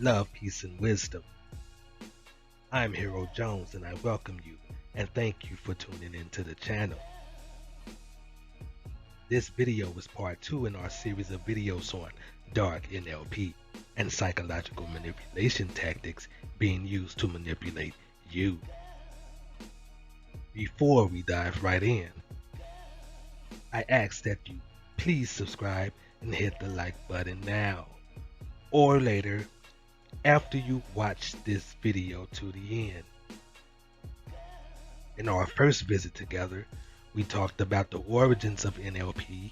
love, peace, and wisdom. I'm Hero Jones and I welcome you and thank you for tuning into the channel. This video is part 2 in our series of videos on dark NLP and psychological manipulation tactics being used to manipulate you. Before we dive right in, I ask that you please subscribe and hit the like button now or later after you watch this video to the end. In our first visit together, we talked about the origins of NLP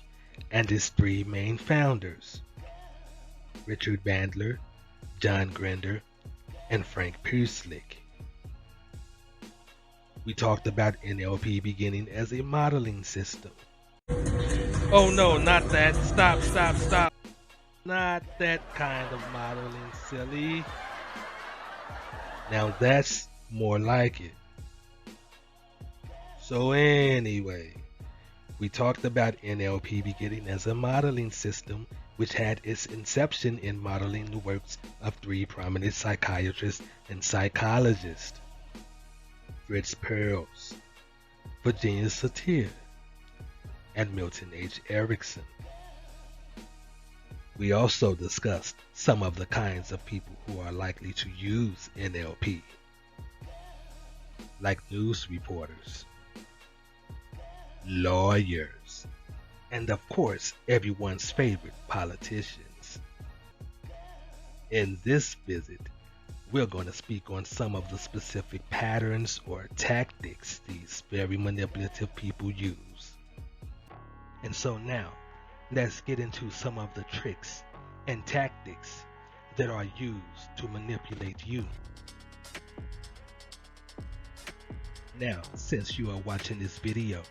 and its 3 main founders, Richard Bandler, John Grinder, and Frank Pierslick. We talked about NLP beginning as a modeling system. Oh no, not that. Stop. Not that kind of modeling, silly. Now that's more like it. So anyway, we talked about NLP beginning as a modeling system which had its inception in modeling the works of 3 prominent psychiatrists and psychologists, Fritz Perls, Virginia Satir, and Milton H. Erickson. We also discussed some of the kinds of people who are likely to use NLP, like news reporters, lawyers, and of course everyone's favorite politicians. In this visit, we're going to speak on some of the specific patterns or tactics these very manipulative people use. And so now, let's get into some of the tricks and tactics that are used to manipulate you. Now, since you are watching this video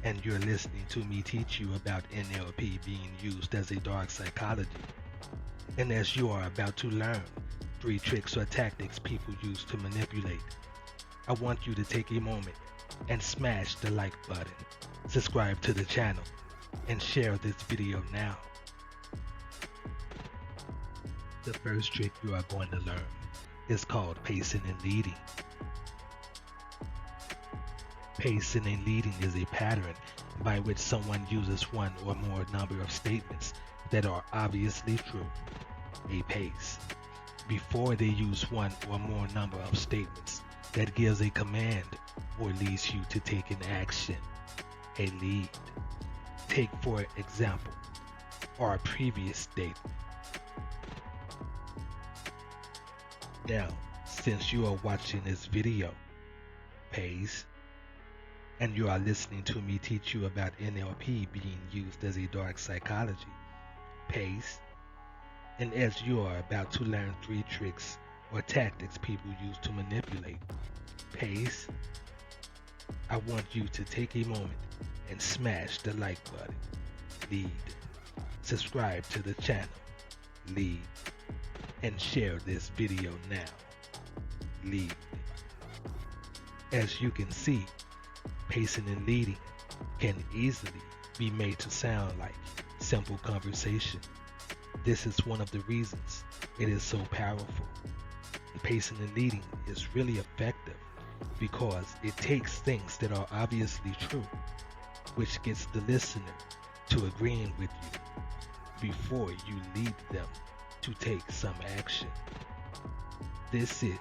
and you're listening to me teach you about NLP being used as a dark psychology, and as you are about to learn 3 tricks or tactics people use to manipulate, I want you to take a moment and smash the like button, subscribe to the channel, and share this video now. The first trick you are going to learn is called pacing and leading. Pacing and leading is a pattern by which someone uses one or more number of statements that are obviously true, a pace, before they use one or more number of statements that gives a command or leads you to take an action, a lead. Take for example our previous statement. Now, since you are watching this video, pace, and you are listening to me teach you about NLP being used as a dark psychology, pace, and as you are about to learn 3 tricks or tactics people use to manipulate, pace, I want you to take a moment and smash the like button, lead, subscribe to the channel, lead, and share this video now, lead. As you can see, pacing and leading can easily be made to sound like simple conversation. This is one of the reasons it is so powerful. Pacing and leading is really effective because it takes things that are obviously true, which gets the listener to agreeing with you before you lead them to take some action. This is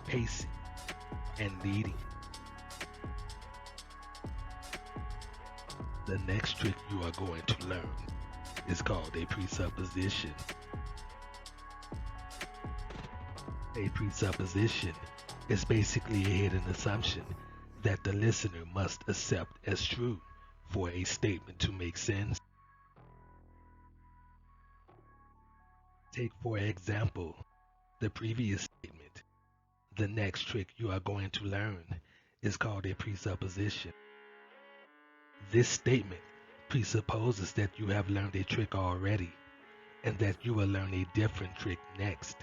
pacing and leading. The next trick you are going to learn is called a presupposition. A presupposition is basically a hidden assumption that the listener must accept as true for a statement to make sense. Take for example the previous statement. The next trick you are going to learn is called a presupposition. This statement presupposes that you have learned a trick already and that you will learn a different trick next.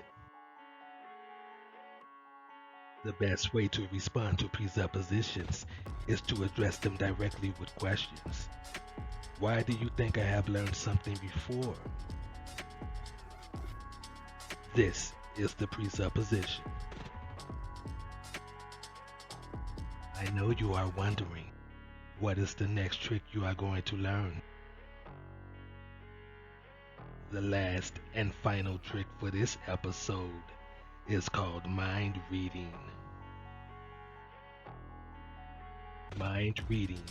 The best way to respond to presuppositions is to address them directly with questions. Why do you think I have learned something before? This is the presupposition. I know you are wondering, what is the next trick you are going to learn? The last and final trick for this episode is called mind reading. Mind reading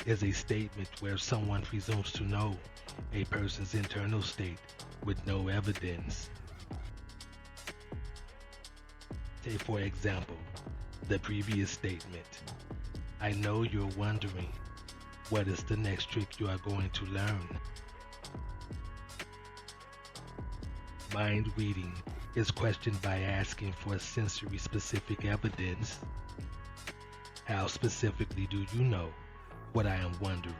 is a statement where someone presumes to know a person's internal state with no evidence. Take for example, the previous statement. I know you're wondering, what is the next trick you are going to learn? Mind reading is questioned by asking for sensory specific evidence. How specifically do you know what I am wondering?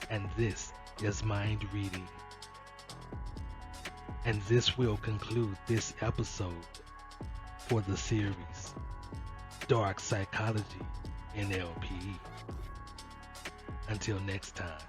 And this is mind reading. And this will conclude this episode for the series Dark Psychology NLP. Until next time.